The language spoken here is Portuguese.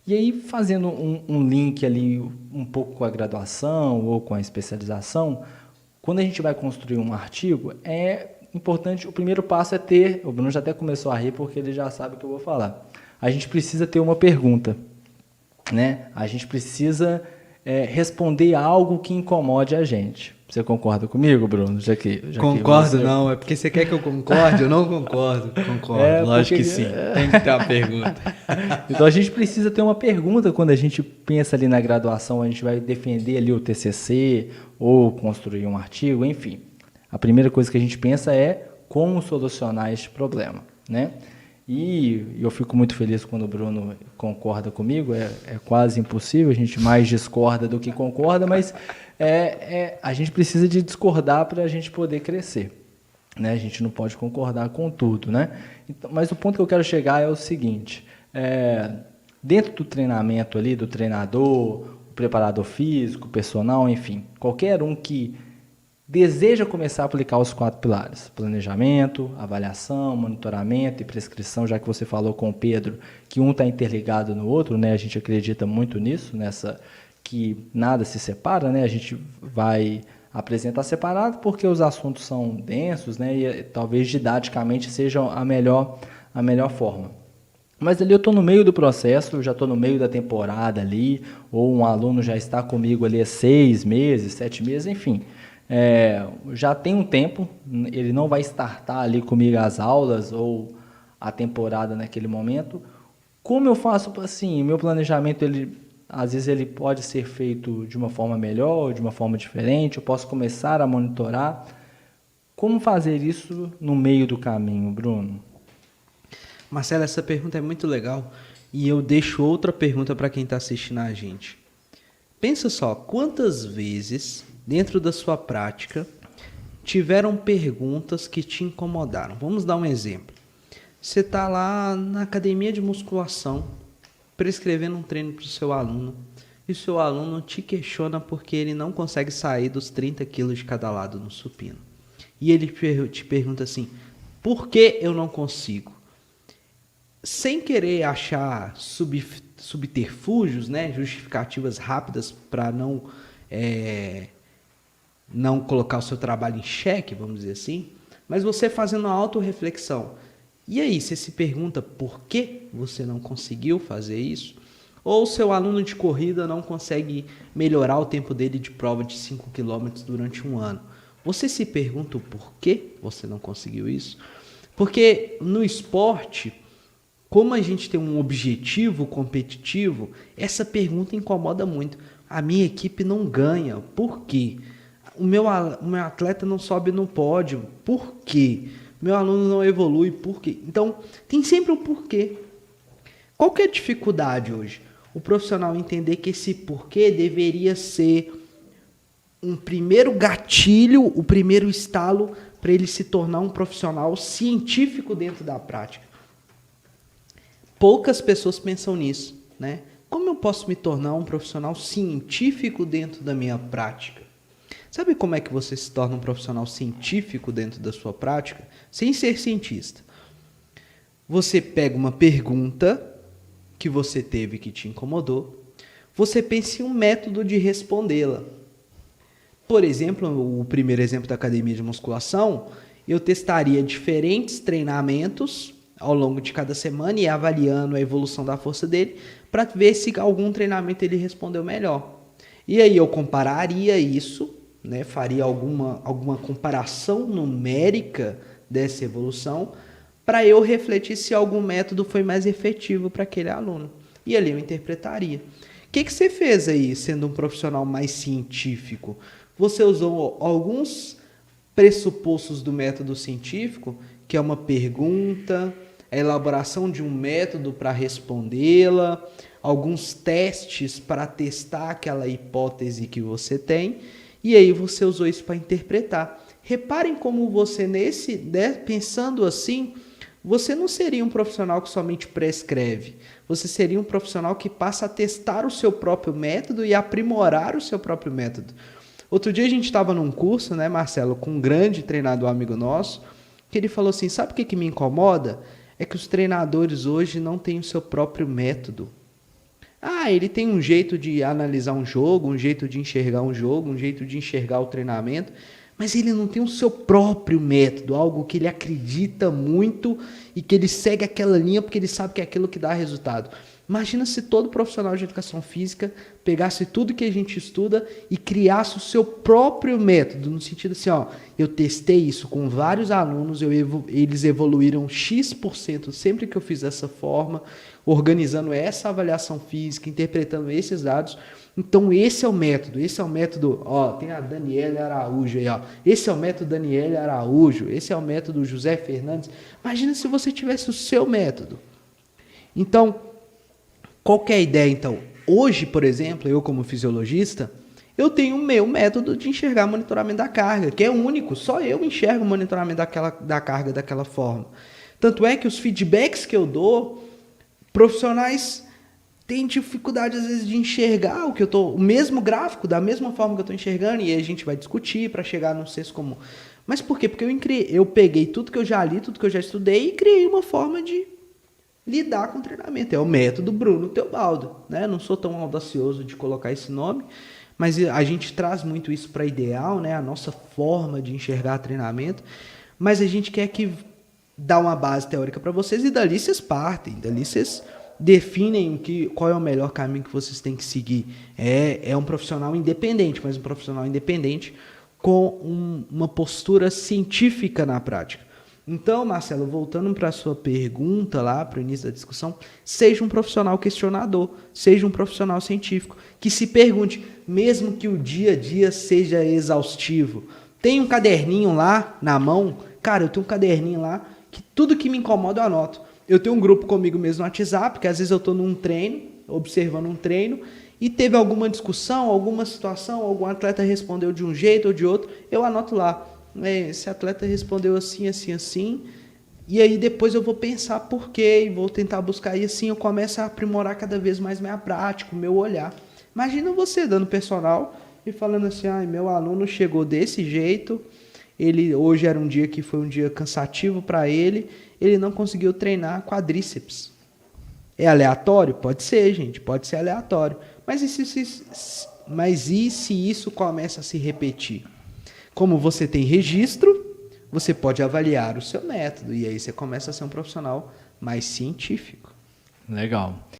E aí, fazendo um link ali um pouco com a graduação ou com a especialização, quando a gente vai construir um artigo, é importante, o primeiro passo é ter, o Bruno já até começou a rir porque ele já sabe o que eu vou falar. A gente precisa ter uma pergunta, né? A gente precisa responder algo que incomode a gente. Você concorda comigo, Bruno? Já que Concordo, você... não. É porque você quer que eu concorde? Eu não concordo. Concordo, É, lógico que porque... sim. Tem que ter uma pergunta. Então a gente precisa ter uma pergunta quando a gente pensa ali na graduação, a gente vai defender ali o TCC ou construir um artigo, enfim. A primeira coisa que a gente pensa é como solucionar este problema, né? E eu fico muito feliz quando o Bruno concorda comigo, é quase impossível, a gente mais discorda do que concorda, mas a gente precisa de discordar para a gente poder crescer, né? A gente não pode concordar com tudo, né? Então, mas o ponto que eu quero chegar é o seguinte, dentro do treinamento ali, do treinador, o preparador físico, personal, enfim, qualquer um que deseja começar a aplicar os 4 pilares: planejamento, avaliação, monitoramento e prescrição, já que você falou com o Pedro que um está interligado no outro, né? A gente acredita muito nisso, nessa que nada se separa, né? A gente vai apresentar separado porque os assuntos são densos, né? E talvez didaticamente sejam a melhor forma. Mas ali eu estou no meio do processo, eu já estou no meio da temporada ali, ou um aluno já está comigo ali há 6 meses, 7 meses, enfim. Já tem um tempo, ele não vai startar ali comigo as aulas ou a temporada naquele momento. Como eu faço assim, meu planejamento, às vezes ele pode ser feito de uma forma melhor, de uma forma diferente, eu posso começar a monitorar. Como fazer isso no meio do caminho, Bruno? Marcelo, essa pergunta é muito legal e eu deixo outra pergunta para quem está assistindo a gente. Pensa só, quantas vezes, dentro da sua prática, tiveram perguntas que te incomodaram? Vamos dar um exemplo. Você está lá na academia de musculação, prescrevendo um treino para o seu aluno, e o seu aluno te questiona porque ele não consegue sair dos 30 quilos de cada lado no supino. E ele te pergunta assim, por que eu não consigo? Sem querer achar subterfúgios, né, justificativas rápidas para não colocar o seu trabalho em xeque, vamos dizer assim, mas você fazendo uma autorreflexão. E aí, você se pergunta por que você não conseguiu fazer isso? Ou o seu aluno de corrida não consegue melhorar o tempo dele de prova de 5 quilômetros durante um ano? Você se pergunta o porquê você não conseguiu isso? Porque no esporte, como a gente tem um objetivo competitivo, essa pergunta incomoda muito. A minha equipe não ganha. Por quê? O meu atleta não sobe no pódio. Por quê? Meu aluno não evolui. Por quê? Então, tem sempre um porquê. Qual que é a dificuldade hoje? O profissional entender que esse porquê deveria ser um primeiro gatilho, o primeiro estalo para ele se tornar um profissional científico dentro da prática. Poucas pessoas pensam nisso, né? Como eu posso me tornar um profissional científico dentro da minha prática? Sabe como é que você se torna um profissional científico dentro da sua prática? Sem ser cientista. Você pega uma pergunta que você teve que te incomodou, você pensa em um método de respondê-la. Por exemplo, o primeiro exemplo da academia de musculação, eu testaria diferentes treinamentos ao longo de cada semana e avaliando a evolução da força dele para ver se algum treinamento ele respondeu melhor. E aí eu compararia isso, né, faria alguma comparação numérica dessa evolução para eu refletir se algum método foi mais efetivo para aquele aluno. E ali eu interpretaria. O que você fez aí, sendo um profissional mais científico? Você usou alguns pressupostos do método científico, que é uma pergunta, a elaboração de um método para respondê-la, alguns testes para testar aquela hipótese que você tem, e aí você usou isso para interpretar. Reparem como você, pensando assim, você não seria um profissional que somente prescreve, você seria um profissional que passa a testar o seu próprio método e aprimorar o seu próprio método. Outro dia a gente estava num curso, né, Marcelo, com um grande treinador amigo nosso, que ele falou assim, sabe o que me incomoda? É que os treinadores hoje não têm o seu próprio método. Ah, ele tem um jeito de analisar um jogo, um jeito de enxergar um jogo, um jeito de enxergar o treinamento, mas ele não tem o seu próprio método, algo que ele acredita muito e que ele segue aquela linha porque ele sabe que é aquilo que dá resultado. Imagina se todo profissional de educação física pegasse tudo que a gente estuda e criasse o seu próprio método, no sentido assim, ó, eu testei isso com vários alunos, eles evoluíram X% sempre que eu fiz dessa forma, organizando essa avaliação física, interpretando esses dados. Então esse é o método, ó, tem a Daniele Araújo aí, ó, esse é o método Daniele Araújo, esse é o método José Fernandes. Imagina se você tivesse o seu método. Então, qual que é a ideia, então? Hoje, por exemplo, eu como fisiologista, eu tenho o meu método de enxergar monitoramento da carga, que é único, só eu enxergo o monitoramento da carga daquela forma. Tanto é que os feedbacks que eu dou, profissionais têm dificuldade às vezes de enxergar o mesmo gráfico, da mesma forma que eu estou enxergando, e aí a gente vai discutir para chegar num senso comum. Mas por quê? Porque eu peguei tudo que eu já li, tudo que eu já estudei e criei uma forma de lidar com o treinamento. É o método Bruno Teobaldo, né? Não sou tão audacioso de colocar esse nome, mas a gente traz muito isso para ideal, né? A nossa forma de enxergar treinamento, mas a gente quer que dá uma base teórica para vocês e dali vocês partem, dali vocês definem qual é o melhor caminho que vocês têm que seguir. É um profissional independente, mas um profissional independente com uma postura científica na prática. Então, Marcelo, voltando para a sua pergunta lá, para o início da discussão, seja um profissional questionador, seja um profissional científico, que se pergunte, mesmo que o dia a dia seja exaustivo. Tem um caderninho lá na mão? Cara, eu tenho um caderninho lá que tudo que me incomoda eu anoto. Eu tenho um grupo comigo mesmo no WhatsApp, porque às vezes eu estou num treino, observando um treino, e teve alguma discussão, alguma situação, algum atleta respondeu de um jeito ou de outro, eu anoto lá. Esse atleta respondeu assim, assim, assim, e aí depois eu vou pensar por quê, e vou tentar buscar, e assim eu começo a aprimorar cada vez mais minha prática, o meu olhar. Imagina você dando personal e falando assim, meu aluno chegou desse jeito, hoje era um dia que foi um dia cansativo para ele não conseguiu treinar quadríceps. É aleatório? Pode ser, gente, pode ser aleatório. Mas e se isso começa a se repetir? Como você tem registro, você pode avaliar o seu método. E aí você começa a ser um profissional mais científico. Legal.